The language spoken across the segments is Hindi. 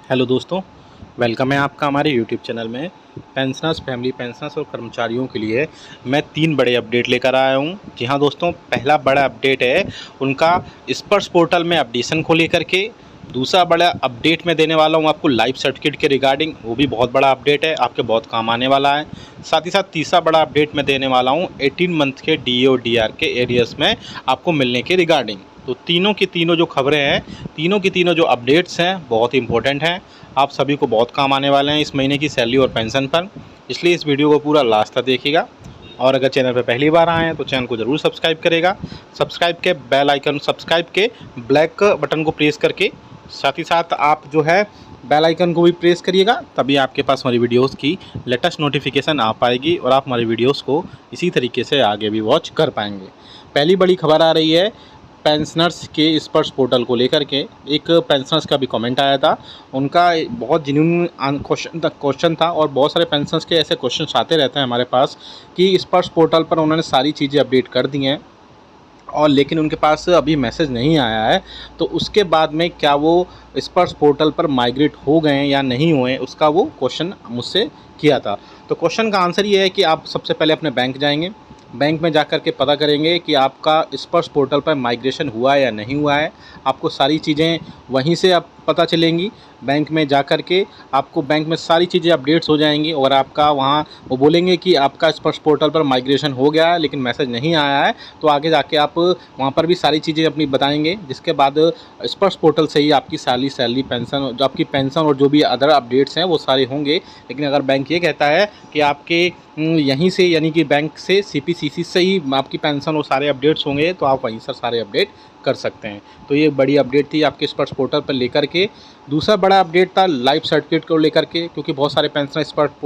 हेलो दोस्तों, वेलकम है आपका हमारे यूट्यूब चैनल में। पेंशनर्स, फैमिली पेंशनर्स और कर्मचारियों के लिए मैं 3 बड़े अपडेट लेकर आया हूँ। जी हाँ दोस्तों, पहला बड़ा अपडेट है उनका स्पर्श पोर्टल में अपडेशन को लेकर के। दूसरा बड़ा अपडेट मैं देने वाला हूँ आपको लाइफ सर्टिफिकेट के रिगार्डिंग, वो भी बहुत बड़ा अपडेट है, आपके बहुत काम आने वाला है। साथ ही साथ तीसरा बड़ा अपडेट मैं देने वाला हूँ 18 मंथ के DA और DR के एरियर्स में आपको मिलने के रिगार्डिंग। तो तीनों की तीनों जो खबरें हैं, तीनों की तीनों जो अपडेट्स हैं, बहुत इंपॉर्टेंट हैं। आप सभी को बहुत काम आने वाले हैं इस महीने की सैलरी और पेंशन पर, इसलिए इस वीडियो को पूरा लास्ट तक देखिएगा। और अगर चैनल पर पहली बार आए हैं तो चैनल को ज़रूर सब्सक्राइब करेगा। सब्सक्राइब के बेल आइकन, सब्सक्राइब के ब्लैक बटन को प्रेस करके, साथ ही साथ आप जो है बेल आइकन को भी प्रेस करिएगा, तभी आपके पास हमारी वीडियोस की लेटेस्ट नोटिफिकेशन आ पाएगी और आप हमारी वीडियोस को इसी तरीके से आगे भी वॉच कर पाएंगे। पहली बड़ी खबर आ रही है पेंशनर्स के स्पर्श पोर्टल को लेकर के। एक पेंशनर्स का भी कमेंट आया था, उनका बहुत जेन्युइन क्वेश्चन था और बहुत सारे पेंशनर्स के ऐसे क्वेश्चंस आते रहते हैं हमारे पास कि स्पर्श पोर्टल पर उन्होंने सारी चीज़ें अपडेट कर दी हैं और लेकिन उनके पास अभी मैसेज नहीं आया है। तो उसके बाद में क्या वो स्पर्श पोर्टल पर माइग्रेट हो गए या नहीं हुए, उसका वो क्वेश्चन मुझसे किया था। तो क्वेश्चन का आंसर ये है कि आप सबसे पहले अपने बैंक जाएंगे, बैंक में जाकर के पता करेंगे कि आपका स्पर्श पोर्टल पर माइग्रेशन हुआ है या नहीं हुआ है। आपको सारी चीज़ें वहीं से आप पता चलेंगी। बैंक में जाकर के आपको बैंक में सारी चीज़ें अपडेट्स हो जाएंगी और आपका वहाँ वो बोलेंगे कि आपका स्पर्श पोर्टल पर माइग्रेशन हो गया है लेकिन मैसेज नहीं आया है। तो आगे जाके आप वहाँ पर भी सारी चीज़ें अपनी बताएंगे, जिसके बाद स्पर्श पोर्टल से ही आपकी सैलरी पेंशन, जो आपकी पेंशन और जो भी अदर अपडेट्स हैं वो सारे होंगे। लेकिन अगर बैंक ये कहता है कि आपके यहीं से, यानी कि बैंक से CPCC से ही आपकी पेंशन और सारे अपडेट्स होंगे, तो आप वहीं से सारे अपडेट कर सकते हैं। तो ये बड़ी अपडेट थी आपके स्पर्श पोर्टल पर लेकर के। दूसरा बड़ा अपडेट था लाइफ सर्टिफिकेट को लेकर के, क्योंकि बहुत सारे पेंशनर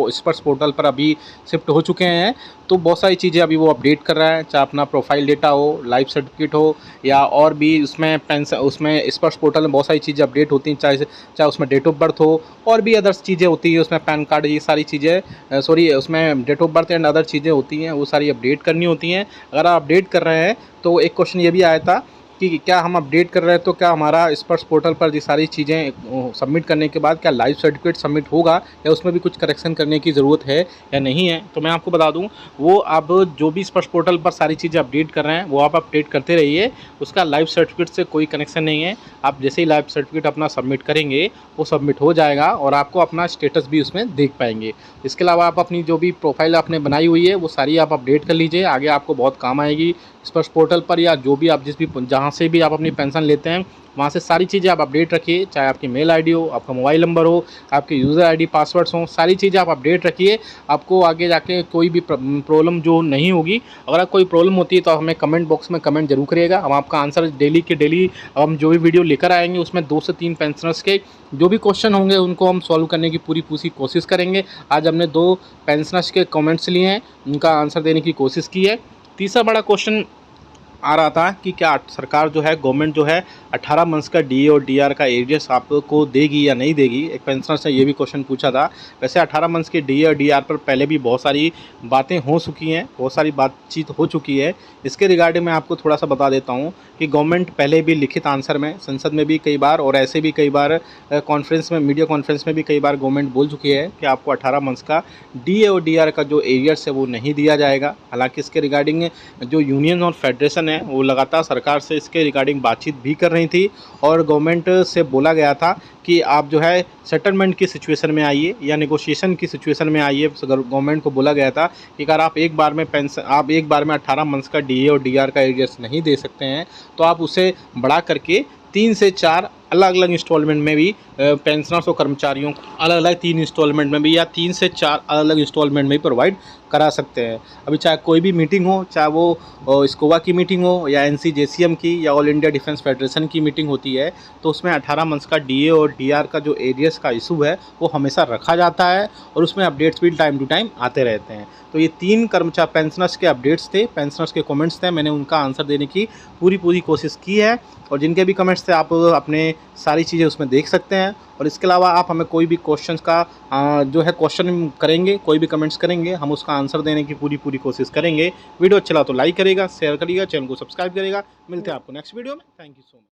स्पर्श पोर्टल पर अभी शिफ्ट हो चुके हैं। तो बहुत सारी चीज़ें अभी वो अपडेट कर रहा है, चाहे अपना प्रोफाइल डेटा हो, लाइफ सर्टिफिकेट हो, या और भी उसमें उसमें स्पर्श पोर्टल में बहुत सारी चीज़ें अपडेट होती हैं, चाहे उसमें डेट ऑफ बर्थ हो और भी अदर्स चीज़ें होती है उसमें, पैन कार्ड, ये सारी चीज़ें, सॉरी उसमें date of birth and other चीज़ें होती हैं, वो सारी अपडेट करनी होती हैं। अगर आप अपडेट कर रहे हैं तो एक क्वेश्चन ये भी आया था कि क्या हम अपडेट कर रहे हैं तो क्या हमारा स्पर्श पोर्टल पर ये सारी चीज़ें सबमिट करने के बाद क्या लाइफ सर्टिफिकेट सबमिट होगा या उसमें भी कुछ करेक्शन करने की ज़रूरत है या नहीं है। तो मैं आपको बता दूं, वो आप जो भी स्पर्श पोर्टल पर सारी चीज़ें अपडेट कर रहे हैं वो आप अपडेट करते रहिए, उसका लाइफ सर्टिफिकेट से कोई कनेक्शन नहीं है। आप जैसे ही लाइफ सर्टिफिकेट अपना सबमिट करेंगे वो सबमिट हो जाएगा और आपको अपना स्टेटस भी उसमें देख पाएंगे। इसके अलावा आप अपनी जो भी प्रोफाइल आपने बनाई हुई है वो सारी आप अपडेट कर लीजिए, आगे आपको बहुत काम आएगी स्पर्श पोर्टल पर, या जो भी आप जिस भी जहाँ से भी आप अपनी पेंशन लेते हैं वहाँ से सारी चीज़ें आप अपडेट रखिए, चाहे आपकी मेल आईडी हो, आपका मोबाइल नंबर हो, आपके यूज़र आईडी पासवर्ड्स हों, सारी चीज़ें आप अपडेट रखिए। आपको आगे जाके कोई भी प्रॉब्लम जो नहीं होगी। अगर कोई प्रॉब्लम होती है तो हमें कमेंट बॉक्स में कमेंट जरूर करिएगा, हम आपका आंसर डेली के डेली हम जो भी वीडियो लेकर आएंगे उसमें 2 से 3 पेंशनर्स के जो भी क्वेश्चन होंगे उनको हम सॉल्व करने की पूरी कोशिश करेंगे। आज हमने 2 पेंशनर्स के कमेंट्स लिए हैं, उनका आंसर देने की कोशिश की है। तीसरा बड़ा क्वेश्चन आ रहा था कि क्या सरकार जो है, गवर्नमेंट जो है 18 मंथ्स का DA और DR का एरियर्स आपको देगी या नहीं देगी। एक पेंशनर से ये भी क्वेश्चन पूछा था। वैसे 18 मंथ्स के DA और DR पर पहले भी बहुत सारी बातें हो चुकी हैं, बहुत सारी बातचीत हो चुकी है। इसके रिगार्डिंग मैं आपको थोड़ा सा बता देता हूँ कि गवर्नमेंट पहले भी लिखित आंसर में, संसद में भी कई बार और ऐसे भी कई बार कॉन्फ्रेंस में, मीडिया कॉन्फ्रेंस में भी कई बार गवर्नमेंट बोल चुकी है कि आपको 18 मंथ्स का DA और DR का जो एरियर्स है वो नहीं दिया जाएगा। हालाँकि इसके रिगार्डिंग जो यूनियन और फेडरेशन है वो लगातार सरकार से इसके रिगार्डिंग बातचीत भी कर रही थी और गवर्नमेंट से बोला गया था कि आप जो है सेटलमेंट की सिचुएशन में आइए या नेगोशिएशन की सिचुएशन में आइए। गवर्नमेंट को बोला गया था कि अगर आप एक बार में 18 मंथ्स का DA और DR का एरियर्स नहीं दे सकते हैं तो आप उसे बढ़ा करके 3 से 4 अलग अलग इंस्टॉलमेंट में भी पेंशनर्स और कर्मचारियों को अलग अलग 3 इंस्टॉलमेंट में भी या 3 से 4 अलग अलग इंस्टॉलमेंट में भी प्रोवाइड करा सकते हैं। अभी चाहे कोई भी मीटिंग हो, चाहे वो स्कोवा की मीटिंग हो या NCJCM की या ऑल इंडिया डिफेंस फेडरेशन की मीटिंग होती है, तो उसमें 18 मंथ्स का DA और DR का जो एरियर्स का इशू है वो हमेशा रखा जाता है और उसमें अपडेट्स भी टाइम टू टाइम आते रहते हैं। तो ये 3 पेंशनर्स के अपडेट्स थे, पेंशनर्स के कमेंट्स थे, मैंने उनका आंसर देने की पूरी कोशिश की है और जिनके भी कमेंट्स थे आप अपने सारी चीज़ें उसमें देख सकते हैं। और इसके अलावा आप हमें कोई भी क्वेश्चंस का जो है क्वेश्चन करेंगे, कोई भी कमेंट्स करेंगे, हम उसका आंसर देने की पूरी कोशिश करेंगे। वीडियो अच्छा लगा तो लाइक करिएगा, शेयर करिएगा, चैनल को सब्सक्राइब करिएगा। मिलते हैं आपको नेक्स्ट वीडियो में। Thank you so much.